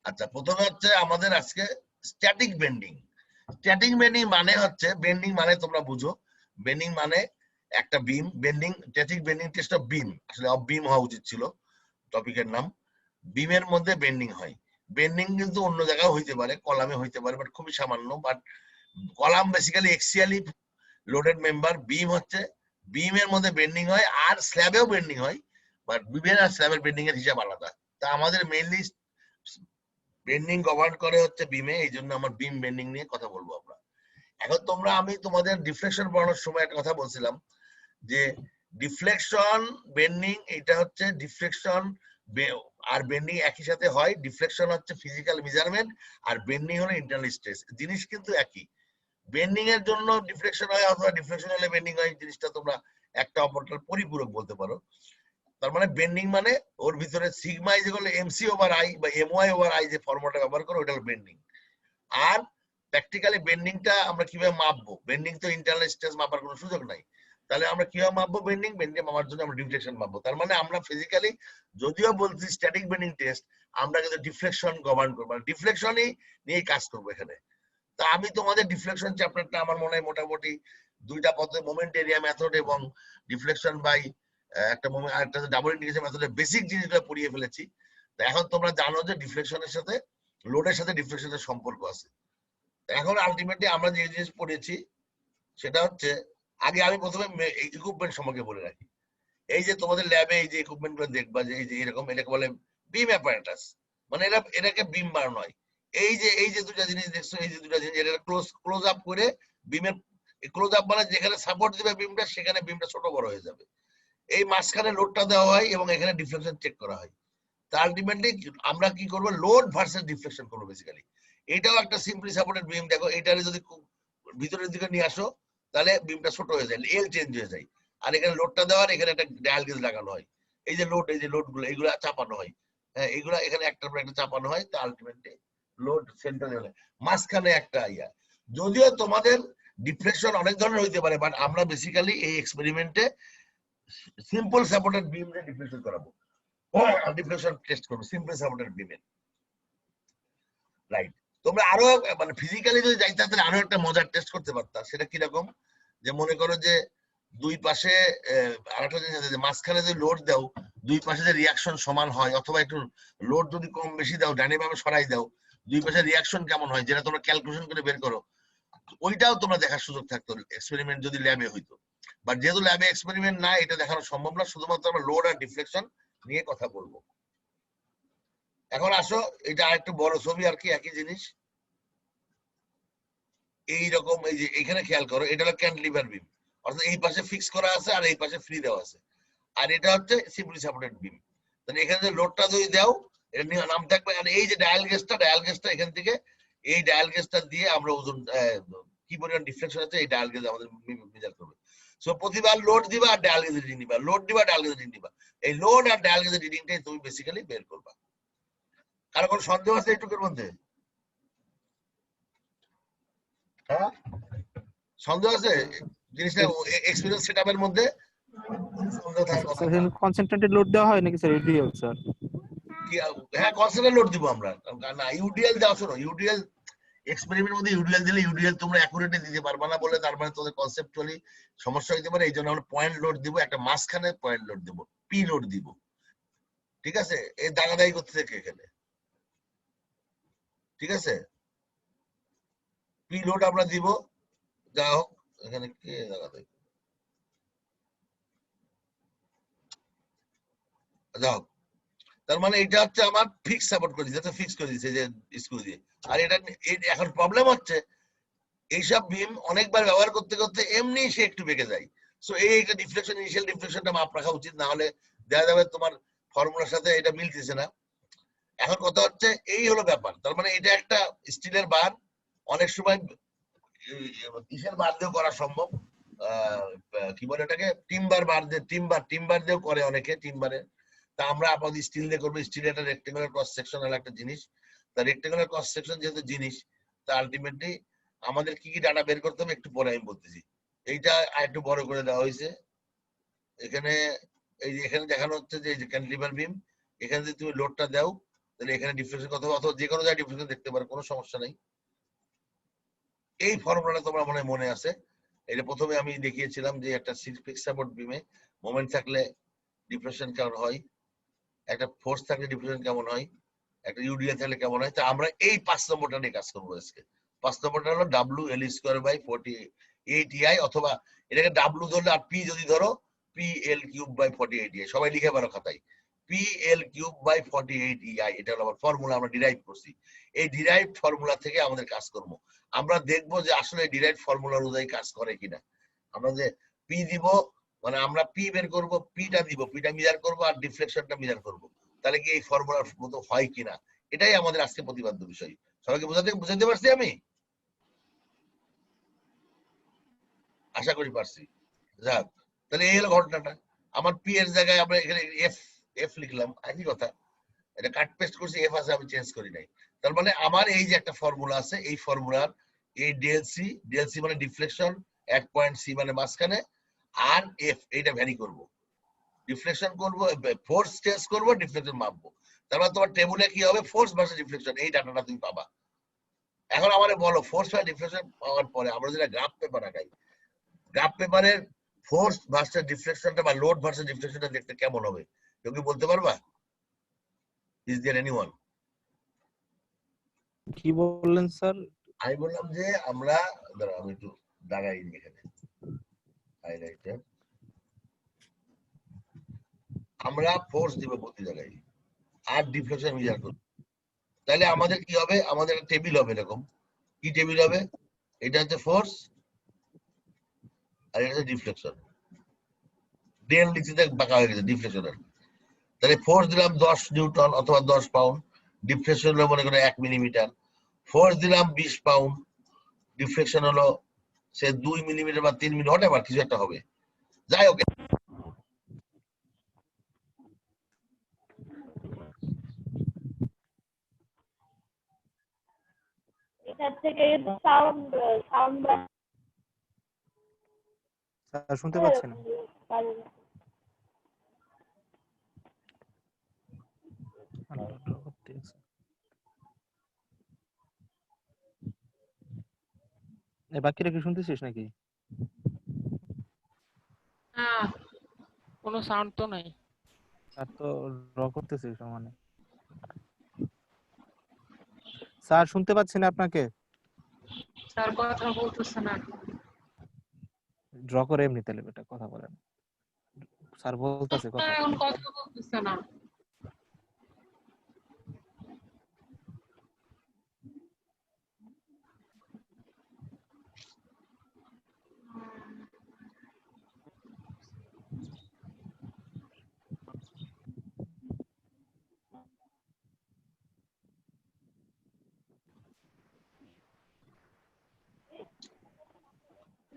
আচ্ছা, প্রথমে হচ্ছে আমাদের আজকে স্ট্যাটিক বেন্ডিং। স্ট্যাটিক বেন্ডিং মানে হচ্ছে, বেন্ডিং মানে তোমরা বুঝো, বেন্ডিং মানে একটা beam bending, static bending test of beam, আসলে অফ বিম হওয়া উচিত ছিল টপিকের নাম। বিমের মধ্যে বেন্ডিং হয়। বেন্ডিং কিন্তু অন্য জায়গায় হইতে পারে, কলামে হইতে পারে, বাট খুবই সামান্য। But column basically axially loaded member, beam হচ্ছে বিমের মধ্যে বেন্ডিং হয়, আর স্ল্যাবেও বেন্ডিং হয়, বাট বিমের আর স্ল্যাবের বেন্ডিং এর হিসাব আলাদা। তা আমাদের মেইনলি বেন্ডিং গভর্ন করে হচ্ছে বিমে, এই জন্য আমার বিম বেন্ডিং নিয়ে কথা বলবো আমরা এখন। আমি তোমাদের ডিফ্লেকশন পড়ানোর সময় একটা কথা বলছিলাম যে ডিফ্লেকশন বেন্ডিং, এটা হচ্ছে ডিফ্লেকশন আর বেন্ডিং একই সাথে হয়। ডিফ্লেকশন হচ্ছে ফিজিক্যাল মেজারমেন্ট, আর বেন্ডিং হলো ইন্টারনাল স্ট্রেস, জিনিস কিন্তু একই। বেন্ডিং এর জন্য ডিফ্লেকশন হয় অথবা ডিফ্লেকশন হলে বেন্ডিং হয়, জিনিসটা তোমরা একটা অপরটার পরিপূরক বলতে পারো। তার মানে বেন্ডিং মানে ওর ভিতরে sigma is equal to MC over I বা এমওয়াই ওভার আই, যে ফর্মুলাটা ব্যবহার করো ওটা হলো বেন্ডিং। আর প্র্যাকটিক্যালি বেন্ডিংটা আমরা কিভাবে মাপবো? বেন্ডিং তো ইন্টারনাল স্ট্রেস মাপার কোনো সুযোগ নাই, তাহলে আমরা কিভাবে মাপবো বেন্ডিং? বেন্ডিং মাপার জন্য আমরা ডিফ্লেকশন মাপবো। তার মানে আমরা ফিজিক্যালি যদিও বলছি স্ট্যাটিক বেন্ডিং টেস্ট, আমরা কিন্তু ডিফ্লেকশন গভর্ন করবো, মানে ডিফ্লেকশনই নিয়ে কাজ করবো এখানে। তা আমি তোমাদের ডিফ্লেকশন চ্যাপ্টারটা আমার মনে হয় মোটামুটি দুইটা পদ্ধতি, মোমেন্ট এরিয়া মেথড এবং ডিফ্লেকশন বাই একটা মোমেন্ট, আর একটা ডাবল ইন্টিগ্রেশন মেথডের বেসিক জিনিসগুলো পড়িয়ে ফেলেছি। তো এখন তোমরা জানো যে ডিফ্লেকশনের সাথে লোডের সাথে ডিফ্লেকশনের সম্পর্ক আছে। এখন আলটিমেটলি আমরা যে জিনিস পড়েছি সেটা হচ্ছে, আগে আমি প্রথমে ইকুইপমেন্ট সম্পর্কে বলে রাখি। এই যে তোমাদের ল্যাবে এই যে ইকুইপমেন্ট গুলো দেখবা, যে এই যে এরকম, এটাকে বলে বিম অ্যাপারেটাস, মানে এটাকে বিম বার নয়। এই যে দুটা জিনিস দেখছো, এই যে দুটা জিনিস, এটা ক্লোজ আপ করে বিমের, ক্লোজ আপ মানে যেখানে সাপোর্ট দিবে বিমটা, সেখানে বিমটা ছোট বড় হয়ে যাবে। এই মাঝখানে লোডটা দেওয়া হয় এবং এখানে ডিফ্লেকশন চেক করা হয়। তা আলটিমেটলি আমরা কি করবো? লোড ভার্সেস ডিফ্লেকশন করবো বেসিক্যালি। এটাও একটা সিম্পলি সাপোর্টেড বিম। দেখো এটারে যদি ভিতরের দিকে নিয়ে আসো, তাহলে বিমটা ছোট হয়ে যায়, এল চেঞ্জ হয়ে যায়। আর এখানে লোডটা দেওয়ার, এখানে একটা ডায়াল গেজ লাগানো হয়। এই যে লোড গুলো, এইগুলো চাপানো হয়। হ্যাঁ, এইগুলো এখানে একটার পর একটা চাপানো হয়। তা আলটিমেটলি লোড সেন্টার হলে মাঝখানে একটা ইয়া। যদিও তোমাদের ডিফ্লেকশন অনেক ধরনের হইতে পারে, বাট আমরা বেসিক্যালি এই এক্সপেরিমেন্টে সিম্পল সাপোর্টেড বিম রে ডিফ্লেকশন করাবো, ডিফ্লেকশন টেস্ট করবো সিম্পল সাপোর্টেড বিমের। রাইট। তোমরা আরো মানে ফিজিক্যালি যদি যাইতে, তাহলে আরো একটা মজার টেস্ট করতে পারতা। সেটা কিরকম? যে মনে করো যে দুই পাশে আরেকটা জিনিস আছে, যে মাঝখানে যদি লোড দাও, দুই পাশে যে রিয়াকশন সমান হয়, অথবা একটু লোড যদি কম বেশি দাও, ডানে বামে সরাই দাও, দুই পাশে রিয়াকশন কেমন হয়, যেটা তোমরা ক্যালকুলেশন করে বের করো। ওইটাও তোমরা দেখার সুযোগ থাকতো এক্সপেরিমেন্ট যদি ল্যাবে হইতো। বাট যেহেতু ল্যাবে এক্সপেরিমেন্ট না, এটা দেখানো সম্ভব না, শুধুমাত্র আমরা লোড আর ডিফ্লেকশন নিয়ে কথা বলবো। এখন আসো, এটা আরেকটু বড় ছবি আর কি, একই জিনিস। এইরকম, এই যে এখানে খেয়াল করো, এটা হলো ক্যান্টিলিভার বিম, অর্থাৎ এই পাশে ফিক্স করা আছে আর এই পাশে ফ্রি দেওয়া আছে, আর এটা হচ্ছে সিম্পলি সাপোর্টেড বিম। তাহলে এখানে যে লোডটা যদি দাও, এটা নাম থাকবে। আর এই যে ডায়াল গেজটা এখান থেকে, এই ডায়াল গেজটা দিয়ে আমরা ওজন কি পরিমাণ ডিফ্লেকশন আছে, এই ডায়াল গেজ আমাদের মেজার করবে। সো প্রতিবার লোড দিবা আর ডায়াল গেজের রিডিং দিবা, লোড দিবা ডায়াল গেজের রিডিং দিবা। এই লোড আর ডায়াল গেজের রিডিংটাই তুমি বেসিক্যালি বের করবা। কারো কোনো সন্দেহ আছে এইটুকুর মধ্যে? হ্যাঁ, সন্দেহ আছে জিনিসটা এক্সপেরিয়েন্স সেটআপের মধ্যে? সন্দেহ থাকার কথা না। কনসেন্ট্রেটেড লোড দেওয়া হয় নাকি স্যার? UDL sir? হ্যাঁ, কনসেন্ট্রেট লোড দিব আমরা। না, ইউডিএল দেওয়া, শোনো, ইউডিএল এক্সপেরিমেন্টের মধ্যে ইউডিএল দিলে ইউডিএল তোমরা অ্যাকুরেটলি দিতে পারবা না বলে, তার মানে তোমাদের কনসেপচুয়ালি সমস্যা হইতে পারে। এই জন্য আমরা পয়েন্ট লোড দিব, একটা মাঝখানে পয়েন্ট লোড দিব, পি লোড দিব। ঠিক আছে? এই দাগাদাগি করতে থেকে এখানে, ঠিক আছে, পি লোড আমরা দিব। যা হোক, এখানে কে দাগাদাগি, যা হোক, তার মানে এটা হচ্ছে আমার ফিক্স সাপোর্ট করে দিচ্ছে, ফিক্স করে দিচ্ছে যে স্ক্রু দিয়ে। আর এটা এখন প্রবলেম হচ্ছে, এইসব বিম অনেকবার ব্যবহার করতে করতে এমনি সে একটু বেঁকে যায়। সো এইটা ডিফ্লেকশন, ইনিশিয়াল ডিফ্লেকশনটা মাপ রাখা উচিত, না হলে দেখা যাবে তোমার ফর্মুলার সাথে এটা মিলতেছে না। এখন কথা হচ্ছে, এই হলো ব্যাপার। তার মানে এটা একটা স্টিলের বার, অনেক সময় কিসের বার দিয়েও করা সম্ভব, কি বলে এটাকে, টিম্বার বার দিয়ে, টিম্বার দিয়েও করে অনেকে, টিম্বারে। তা আমরা আপাতত স্টিল দিয়ে করবো। স্টিল একটা রেক্টেঙ্গুলার ক্রস সেকশনাল একটা জিনিস। তা রেক্টেঙ্গুলার ক্রস সেকশন যেহেতু জিনিস, তা আলটিমেটলি আমাদের কি কি ডাটা বের করতে হবে একটু পরে আমি বলতেছি। এইটা একটু বড় করে দেওয়া হয়েছে এখানে। এই যে এখানে দেখানো হচ্ছে যে এই যে ক্যান্টিলিভার বিম, এখানে যদি তুমি লোডটা দাও, তাহলে এখানে ডিফ্লেকশন কথা অথবা যে কোনো জায়গায় ডিফ্লেকশন দেখতে পারো, কোনো সমস্যা নেই। এই ফর্মুলাটা তোমরা মনে আছে, এটা প্রথমে আমি দেখিয়েছিলাম যে একটা ফিক্সড সাপোর্ট বিমে মোমেন্ট থাকলে ডিফ্লেকশন কেমন হয়, একটা ফোর্স থাকলে ডিফ্লেকশন কেমন হয়, একটা ইউডিএল থাকলে কেমন হয়। তা আমরা এই 5 নম্বরটা নিয়ে কাজ করবো আজকে। 5 নম্বরটা হলো WL²/48EI, অথবা এটাকে ডাব্লু ধরলে আর পি যদি ধরো PL³/48EI, সবাই লিখে পারো খাতায়, PL³/48EI, এটা হলো আমার ফর্মুলা, আমরা ডিরাইভ করছি। এই ডিরাইভ ফর্মুলা থেকে আমাদের কাজ করবো। আমরা দেখবো যে আসলে ডিরাইভ ফর্মুলা অনুযায়ী কাজ করে কিনা। আমরা যে পি দিব, মানে আমরা পি বের করবো, পিটা দিব, পিটা মিজার করবো আর ডিফ্লেকশনটা মিজার করবো, তাহলে কি এই ফর্মুলার মতো হয় কিনা, এটাই আমাদের আজকে প্রতিপাদ্য বিষয়। সবাইকে বুঝাতে পারছি আমি, আশা করি পারছি। যাক, তাহলে এই হলো ঘটনাটা। আমার পি এর জায়গায় আমরা এখানে এফ এফ লিখলাম, একই কথা, এটা কাট পেস্ট করছি, এফ আছে, আমি চেঞ্জ করি নাই। তার মানে আমার এই যে একটা ফর্মুলা আছে, এই ফর্মুলার এই ডেলসি মানে ডিফ্লেকশন, এক পয়েন্ট সি মানে মাঝখানে, আর এফ এইটা ভ্যারি করব, ডিফ্লেকশন করব, ফোর্স চেঞ্জ করব, ডিফ্লেকশন মাপবো। তারপর তোমার টেবিলে কি হবে, ফোর্স ভার্সেস ডিফ্লেকশন, এই ডাটাটা তুমি পাবা। এখন আমারে বলো, ফোর্স আর ডিফ্লেকশন পাওয়ার পরে আমরা যেটা গ্রাফ পেপার আঁকাই, গ্রাফ পেপারের ফোর্স ভার্সেস ডিফ্লেকশনটা বা লোড ভার্সেস ডিফ্লেকশনটা দেখতে কেমন হবে, কেউ কি বলতে পারবা? Is there anyone? কি বললেন স্যার? আমি বললাম যে আমরা, দাঁড়াও আমি একটু দাগাই এখানে হাইলাইটার, আমরা ফোর্স দিব প্রতি জায়গায় আর ডিফ্লেকশন মেজার করব। তাহলে আমাদের কি হবে, আমাদের একটা টেবিল হবে এরকম। কি টেবিল হবে? এটা হচ্ছে ফোর্স আর এটা হচ্ছে ডিফ্লেকশন। ডেল লিখতে বাঁকা হয়ে গেছে ডিফ্লেকশনের। তাহলে ফোর্স দিলাম 10 নিউটন অথবা 10 পাউন্ড, ডিফ্লেকশন হলো মনে করো 1 মিলিমিটার। ফোর্স দিলাম 20 পাউন্ড, ডিফ্লেকশন হলো সে 2 মিলিমিটার বা 3 মিলি, হোয়াটএভার কিছু একটা হবে। যাই হোক, এটার থেকে সাউন্ড সাউন্ড স্যার শুনতে পাচ্ছি না। বাকিরা কি শুনতেছিস নাকি? না, কোনো সাউন্ড তো নাই। স্যার তো ড্র করতেছে সমানে। স্যার শুনতে পাচ্ছি না আপনাকে। স্যার কথা বলতেছে না। ড্র করে এমনি তাহলে বেটা কথা বলেন। স্যার বলতেছে কথা। এখন কথা বলতেছে না।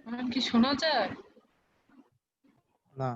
এখন কি শোনা যায়? না।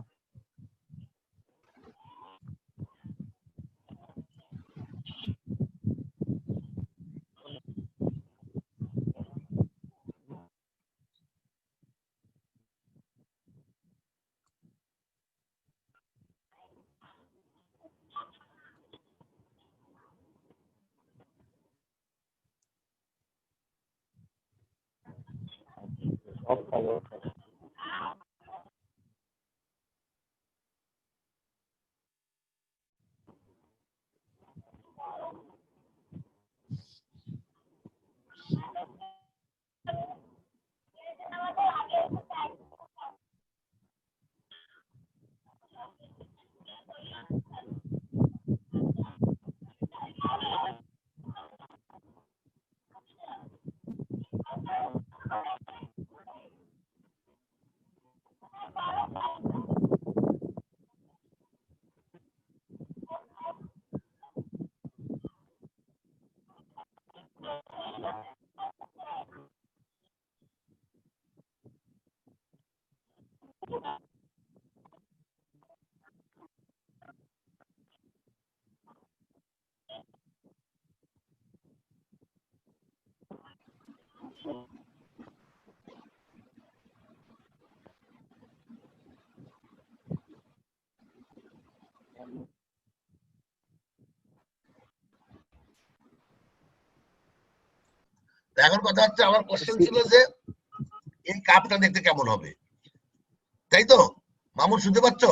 এখন কথা হচ্ছে আমার কোশ্চেন ছিল যে এই কাপটা দেখতে কেমন হবে, তাই তো? মামুন শুনতে পাচ্ছ?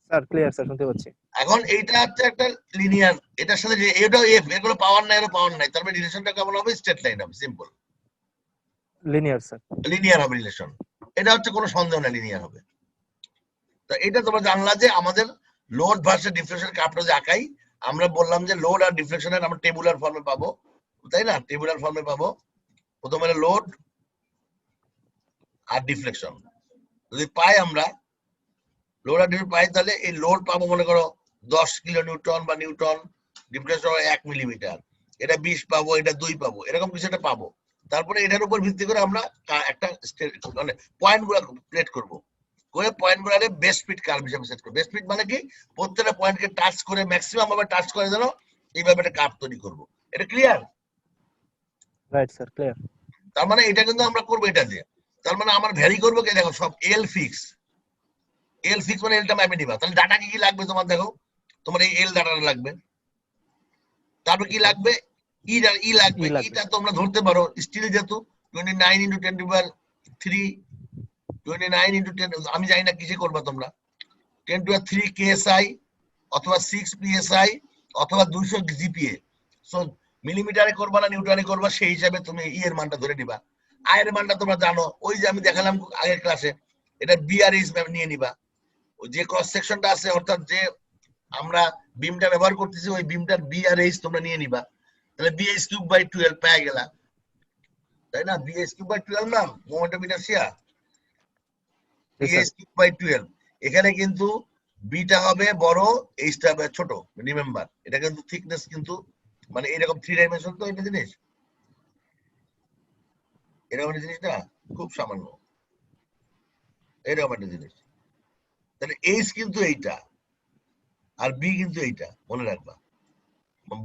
স্যার ক্লিয়ার স্যার, শুনতে পাচ্ছি। এখন এইটা হচ্ছে একটা লিনিয়ার, এটার সাথে এটাও এফ, এগুলো পাওয়ার নাই, এরও পাওয়ার নাই, তার মানে রিলেশনটা কেমন হবে? স্ট্রেট লাইন হবে, সিম্পল লিনিয়ার স্যার। লিনিয়ার হবে রিলেশন। এটা হচ্ছে কোনো সন্দেহ না লিনিয়ার হবে। তো এটা তোমরা জানলা যে আমাদের লোড ভার্সেস ডিফ্লেকশন কাপটা যে আঁকাই, আমরা বললাম যে লোড আর ডিফ্লেকশনের আমরা টেবুলার ফর্মে পাবো, তাই না? টেবুলার ফর্মে পাবো। প্রথমে লোড আর ডিফ্লেকশন যদি পাই আমরা, লোড আর ডিফ্লেকশন পাই, তাহলে এই লোড পাবো মনে করো 10 কিলো নিউটন বা নিউটন, ডিফ্লেকশন 1 মিলিমিটার, এটা 20 পাবো, এটা 2 পাবো, এরকম কিছু একটা পাবো। তারপরে এটার উপর ভিত্তি করে আমরা একটা মানে পয়েন্ট গুলা প্লেট করবো, করে পয়েন্ট গুলারে বেস্ট ফিট কার্ভ হিসেবে সেট করবো। বেস্ট ফিট মানে কি? প্রত্যেকটা পয়েন্টকে টাচ করে ম্যাক্সিমাম ভাবে টাচ করে যেন এইভাবে একটা কার্ভ তৈরি করবো। এটা ক্লিয়ার? Right sir, clear. তার মানে এটা কিন্তু আমরা করবো এটা দিয়ে। তার মানে আমার ভ্যারি করবো কি, দেখো সব এল ফিক্স, এল ফিক্স মানে এলটা মাপে নিবা। তাহলে ডাটা কি কি লাগবে তোমার? দেখো তোমার এই এল ডাটাটা লাগবে, তারপর কি লাগবে? ই লাগবে। ইটা তোমরা ধরতে পারো স্টিল যেহেতু 29 × 10⁻³ 29 × 10, আমি জানি না কিসে করবা তোমরা, 10⁻³ KSI অথবা 6 PSI অথবা 200 GPa। সো মিলিমিটারে করবা না নিউটনে করবা, সেই হিসাবে তুমি ই এর মানটা ধরে নিবা। আই এর মানটা তোমরা জানো, ওই যে আমি দেখালাম আগের ক্লাসে, এটা বিআরএইচ নিয়ে নিবা। যে ক্রস সেকশনটা আছে অর্থাৎ যে আমরা বিমটা ব্যবহার করতেছি ওই বিমটার বিআরএইচ তোমরা নিয়ে নিবা। তাহলে BH3/12 পেয়ে গেলা, তাই না? BH3/12 না মোমেন্টাম ইনার্সিয়া, BH3/12। এখানে কিন্তু বিটা হবে বড়, এইচটা হবে ছোট। রিমেম্বার এটা কিন্তু থিকনেস কিন্তু মানে এরকম 3 ডাইমেনশন, তো এটা জিনিস এরকম একটা জিনিস না, খুব সামান্য এরকম একটা জিনিস। তাহলে এইচ কিন্তু এইটা আর বি কিন্তু এইটা, মনে রাখবা।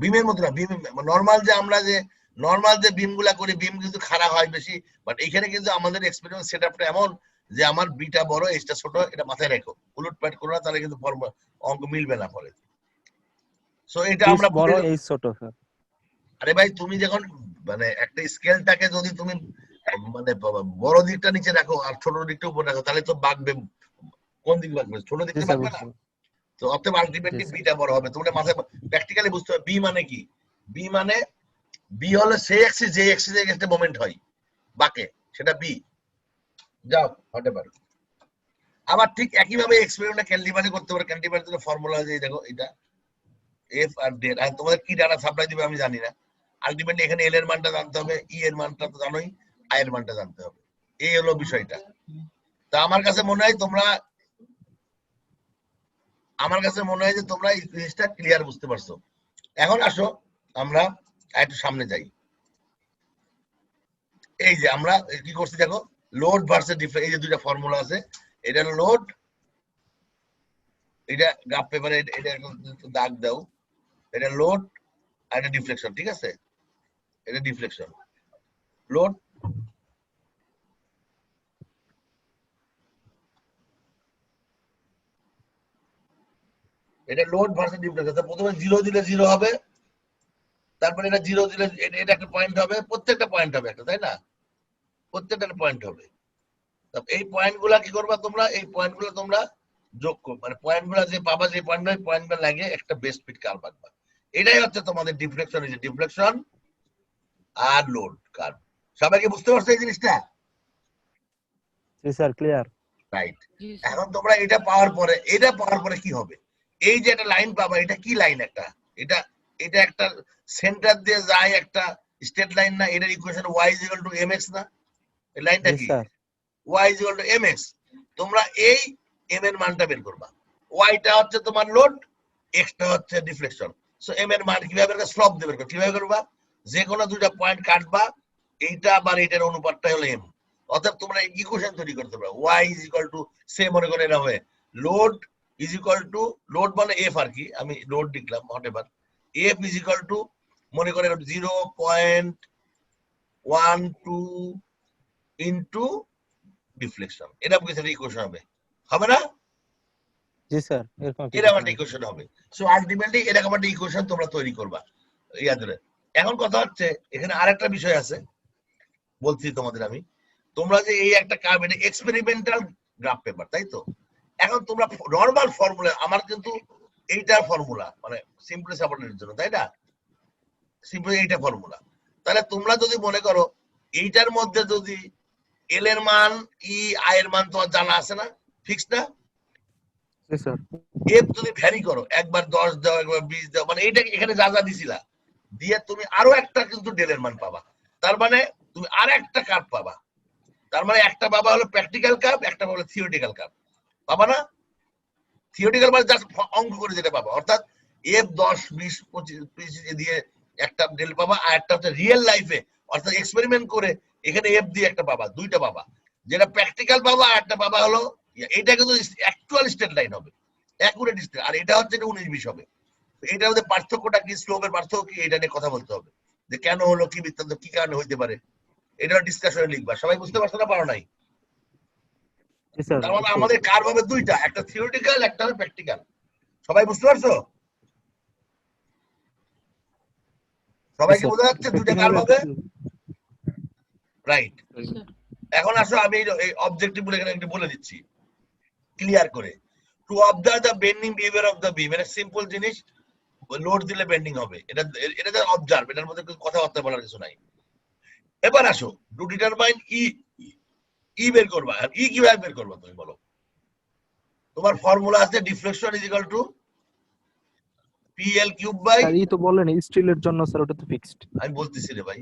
বিমের মতো না, বিম নর্মাল যে আমরা যে নর্মাল যে বিম গুলা করি, বিম কিন্তু খাড়া হয় বেশি, বাট এখানে কিন্তু আমাদের এক্সপেরিমেন্ট সেটআপটা এমন যে আমার বিটা বড় এইচটা ছোট, এটা মাথায় রেখো, উলটপালট করো না, তাহলে কিন্তু অঙ্ক মিলবে না পরে। সো এটা আমরা বড় এই ছোট স্যার। আরে ভাই তুমি যখন মানে একটা স্কেলটাকে যদি তুমি মানে বড় দিকটা নিচে রাখো আর ছোট দিকটা উপর রাখো, তাহলে তো বাঁকবে। কোন দিক বাঁকবে? ছোট দিকটা বাঁকবে না। তো অতএব আলটিমেটলি বিটা বড় হবে। তোমরা মাথায় প্র্যাকটিক্যালি বুঝতে হবে। বি মানে কি? বি মানে বি হলো সেই অ্যাক্সিস যে অ্যাক্সিসে একটা মোমেন্ট হয় বাঁকে, সেটা বি। যাও হতে পারে। আবার ঠিক একই ভাবে এক্সপেরিমেন্টে ক্যান্টিলিভারে করতে পারে। ক্যান্টিলিভারের জন্য ফর্মুলা আছে, দেখো এটা এফ আর ডেল। আর তোমাদের কি ডাটা সাপ্লাই দিবে আমি জানি না। আলটিমেটলি এখানে এল এর মানটা জানতে হবে, ই এর মানটা তো জানোই, আই এর মানটা জানতে হবে। এই হলো বিষয়টা। তা আমার কাছে মনে হয় যে তোমরা এই জিনিসটা ক্লিয়ার বুঝতে পারছো। এখন আসো আমরা একটু সামনে যাই। এই যে আমরা কি করছি দেখো, লোড ভার্সেস ডিফ্লেকশন, এই যে দুইটা ফর্মুলা আছে। এটা লোড, এটা গ্রাফ পেপারে এটা দাগ দাও, এটা লোড আর এটা ডিফ্লেকশন, ঠিক আছে? এটা ডিফ্লেকশন, লোড এটা লোড ভার্সেস ডিফ্লেকশন। প্রথমে 0 দিলে 0 হবে, তারপরে এটা 0 দিলে এটা একটা পয়েন্ট হবে, প্রত্যেকটা পয়েন্ট হবে একটা, তাই না? প্রত্যেকটা পয়েন্ট হবে। এই পয়েন্টগুলা কি করবা তোমরা? এই পয়েন্টগুলো তোমরা যোগ করো, মানে পয়েন্টগুলো যে পাবা, যে পয়েন্টগুলো লাগে একটা বেস্ট ফিট কার্ভ আঁকবা। এটাই হচ্ছে তোমাদের ডিফ্লেকশন, এই যে ডিফ্লেকশন আর লোড কার্ভ। সবাইকে বুঝতে পারছো এই জিনিসটা? জি স্যার, ক্লিয়ার। রাইট। এখন তোমরা এটা পাওয়ার পরে কি হবে? এই যে একটা লাইন পাবা, এটা কি লাইন? এটা একটা সেন্টার দিয়ে যায় একটা স্ট্রেট লাইন না? এটার ইকুয়েশন y = mx না? এই লাইনটা কি? y = mx। তোমরা এই m এর মানটা বের করবা। y টা হচ্ছে তোমার লোড, x টা হচ্ছে ডিফ্লেকশন। সো m এর মান কিভাবে বের করবা? স্লপ দিয়ে বের করবা। কিভাবে করবা? যে কোনো দুইটা পয়েন্ট কাটবা, এইটা আবার এটার অনুপাতটা হলো m। অর্থাৎ তোমরা ইকুয়েশন তৈরি করতে পারো। y সে মনে করে এটা হবে লোড লোড মানে f আর কি, আমি লোড লিখলাম হোয়াটএভার। f মনে করে 0.12 ইনটু ডিফ্লেকশন। এটা বুঝতে ইকুয়েশন হবে না? জি স্যার, এরকম একটা ইকুয়েশন হবে। সো আলটিমেটলি এরকম একটা ইকুয়েশন তোমরা তৈরি করবা। ইয়াদ ধরে এখন কথা হচ্ছে এখানে আরেকটা বিষয় আছে, বলছি তোমাদের আমি, তোমরা যে এই একটা কার্ভ, এটা এক্সপেরিমেন্টাল গ্রাফ পেপার, তাই তো? এখন তোমরা নর্মাল ফর্মুলা, আমার কিন্তু এইটার ফর্মুলা মানে সিম্পলি সাপোর্টের জন্য, তাই না? সিম্পলি এইটা ফর্মুলা। তাহলে তোমরা যদি মনে করো এইটার মধ্যে যদি এল এর মান, ই, আই এর মান তোমার জানা আছে না, ফিক্সড না? জি স্যার। এফ যদি ভ্যারি করো, একবার 10 দাও, একবার 20 দাও, মানে এইটা এখানে যা যা দিছিলা দিয়ে তুমি আরো একটা কিন্তু ডেলের মান পাবা। তার মানে তুমি আর একটা কার্ভ পাবা। তার মানে একটা পাবা হলো প্র্যাকটিক্যাল কার্ভ, একটা পাবা হলো থিওরিটিক্যাল কার্ভ। পাবা না? থিওরিটিক্যাল মানে জাস্ট অঙ্ক করে যেটা পাবা, অর্থাৎ এফ 10, 20, 25 দিয়ে একটা ডেল পাবা, আর একটা হচ্ছে রিয়েল লাইফে অর্থাৎ এক্সপেরিমেন্ট করে এখানে এফ দিয়ে একটা পাবা, দুইটা পাবা। যেটা প্র্যাকটিক্যাল পাবা আর একটা পাবা হলো, এটা কিন্তু অ্যাকচুয়াল স্ট্রেট লাইন হবে, অ্যাকুরেট স্ট্রেট, আর এটা হচ্ছে 19-20 হবে। এটার মধ্যে পার্থক্যটা কি, স্লোপের পার্থক্য কি, এটা নিয়ে কথা বলতে হবে, যে কেন হলো, কি বৃত্তান্ত, কি কারণে হইতে পারে, এটা ডিসকাশনে লিখবা। সবাই বুঝতে পারছো না, পারো নাই? জি স্যার। তার মানে আমাদের কার্ভ হবে দুইটা, একটা থিওরিটিক্যাল, একটা হবে প্র্যাকটিক্যাল। সবাই বুঝতে পারছো? সবাইকে বোঝা যাচ্ছে দুইটা কার্ভ হবে, রাইট? এখন আসো আমি এই অবজেক্টিভ গুলো এখানে একটু বলে দিচ্ছি ক্লিয়ার করে। To observe the bending behaviour of the beam, এটা সিম্পল জিনিস, লোড দিলে বেন্ডিং হবে, এটা এটা অবজার্ভ, এটার মধ্যে কথাবার্তা বলার কিছু নাই। এবার আসো টু ডিটারমাইন ই, ই বের করবা। ই কিভাবে বের করবা তুমি বলো? তোমার ফর্মুলা আছে deflection is equal to PL cube by, sir এই তো বললেন স্টিলের জন্য স্যার ওটা তো ফিক্সড। আমি বলতেছি রে ভাই,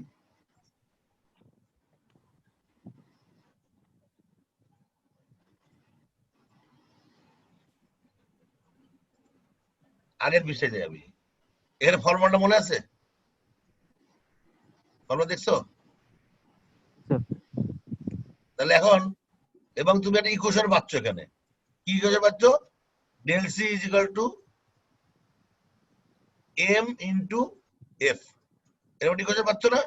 আগের বিষয়ে যাই আমি। এখানে ফর্মুলাটা মনে আছে? ফর্মুলা দেখছো? তাহলে এখন, এবং তুমি একটা ইকুয়েশন পাচ্ছ এখানে, কি ইকুয়েশন পাচ্ছ? Del C is equal to M into F, এরকম ইকুয়েশন পাচ্ছ না?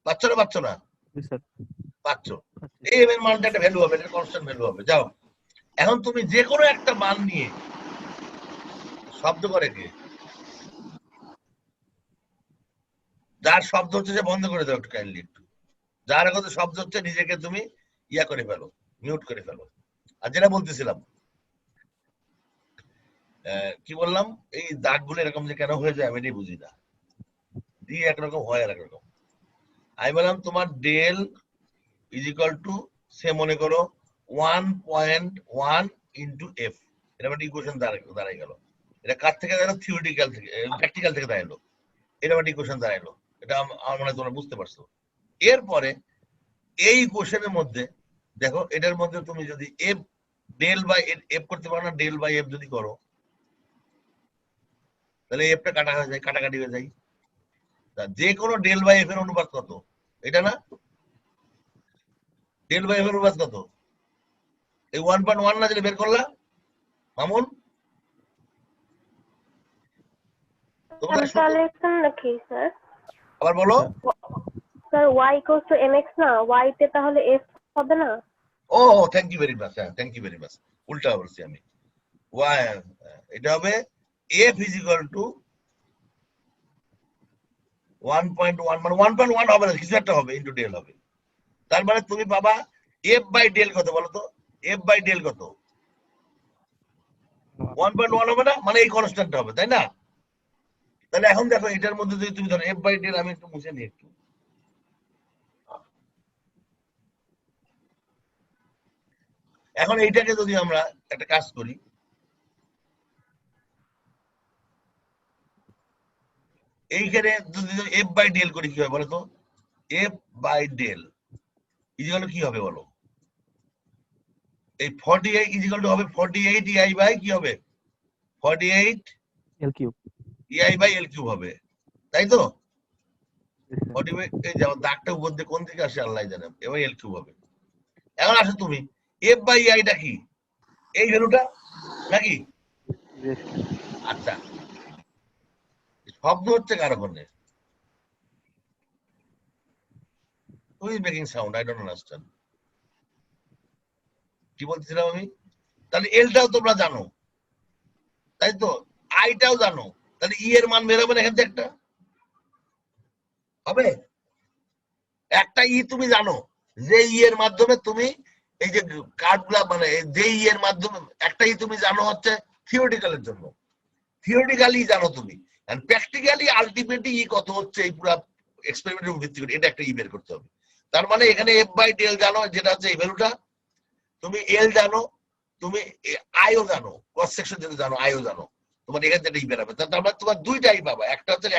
পাচ্ছ না? পাচ্ছ না? জি স্যার। পাচ্ছ। এম এর মানটা একটা ভ্যালু হবে, এটা কনস্ট্যান্ট ভ্যালু হবে। যাও, এখন তুমি যে কোনো একটা মান নিয়ে শব্দ করে কে, যার শব্দ হচ্ছে যে বন্ধ করে দাও একটু কাইন্ডলি, একটু যার কথা শব্দ হচ্ছে নিজেকে তুমি ইয়া করে ফেলো, মিউট করে ফেলো। আর যেটা বলতেছিলাম, কি বললাম, এই দাগগুলো এরকম যে কেন হয়ে যায় আমি এটাই বুঝি না, ডি একরকম হয় আর একরকম। আমি বললাম তোমার ডেল ইজ ইকুয়াল টু, সে মনে করো 1.1 ইন্টু এফ, এটা একটা ইকুয়েশন দাঁড়াই গেল। এটা কার থেকে দাঁড়ালো? থিওরিটিক্যাল থেকে, প্র্যাকটিক্যাল থেকে দাঁড়ালো, এটা একটা ইকুয়েশন দাঁড়ালো। এটা আমার মনে হয় তোমরা বুঝতে পারছো। এরপরে এই ইকুয়েশনের মধ্যে দেখো, এটার মধ্যে তুমি যদি এফ ডেল বাই এফ করতে পারো না, ডেল বাই এফ যদি করো তাহলে এফটা কাটা হয়ে যায়, কাটাকাটি হয়ে যায়। যে কোনো ডেল বাই এফ এর অনুপাত কত? এটা না, ডেল বাই এফ এর অনুপাত কত? এই 1.1 না যেটা বের করলা মামুন, তোমরা কালেকশন নাকি স্যার? আবার বলো। Sir y equals to mx না, y তে তাহলে f হবে না? ও থ্যাংক ইউ ভেরি মাচ, হ্যাঁ থ্যাংক ইউ ভেরি মাচ, উল্টা বলছি আমি। ওয়াই, এটা হবে এফ ইজ ইকুয়াল টু 1.1, মানে 1.1 হবে না, কিছু একটা হবে, ইন্টু ডেল হবে। তার মানে তুমি পাবা এফ বাই ডেল কত বলো তো? এফ বাই ডেল কত? 1.1 হবে না, মানে এই কনস্ট্যান্টটা হবে, তাই না? তাহলে এখন দেখো এটার মধ্যে যদি তুমি ধরো এফ বাই ডেল, আমি একটু মুছে নিই একটু, এখন এইটাকে যদি আমরা একটা কাজ করি, এইখানে যদি এফ বাই ডেল করি কি হবে বলো তো? এফ বাই ডেল ইজিক্যাল কি হবে বলো? এই 48 ইজিক্যাল টু হবে 48 ইআই বাই কি হবে? 48 L cube. EI by L cube হবে, তাই তো? 48, এই যে দাগটা উপর দিয়ে কোন দিকে আসে আল্লাহ জানে, এবার এল কিউব হবে। এখন আসো তুমি, এফ বাই ইআইটা কি? এই ভ্যালুটা নাকি? আচ্ছা, শব্দ হচ্ছে কার ওখানে? Who is making sound? I don't understand. কি বলছিলাম আমি? তাহলে এলটাও তোমরা জানো, তাই তো? আইটাও জানো, তাহলে ই এর মান বেরোবে না এখান থেকে একটা, হবে? একটা ই তুমি জানো যে ই এর মাধ্যমে তুমি এই যে কার্ডগুলা মানে যে ই এর মাধ্যমে একটা ই তুমি জানো হচ্ছে থিওরিটিক্যালের জন্য, থিওরিটিক্যালি জানো তুমি, এন্ড প্র্যাকটিক্যালি আলটিমেটলি ই কত হচ্ছে এই পুরো এক্সপেরিমেন্টের উপর ভিত্তি করে এটা একটা ই বের করতে হবে। তার মানে এখানে এফ বাই ডেল জানো যেটা হচ্ছে এই ভ্যালুটা, তুমি এল জানো, তুমি আইও জানো, ক্রস সেকশন যেটা জানো আইও জানো, তোমার এখান থেকে ই বের হবে। তার মানে তোমার দুইটাই পাবা, একটা হচ্ছে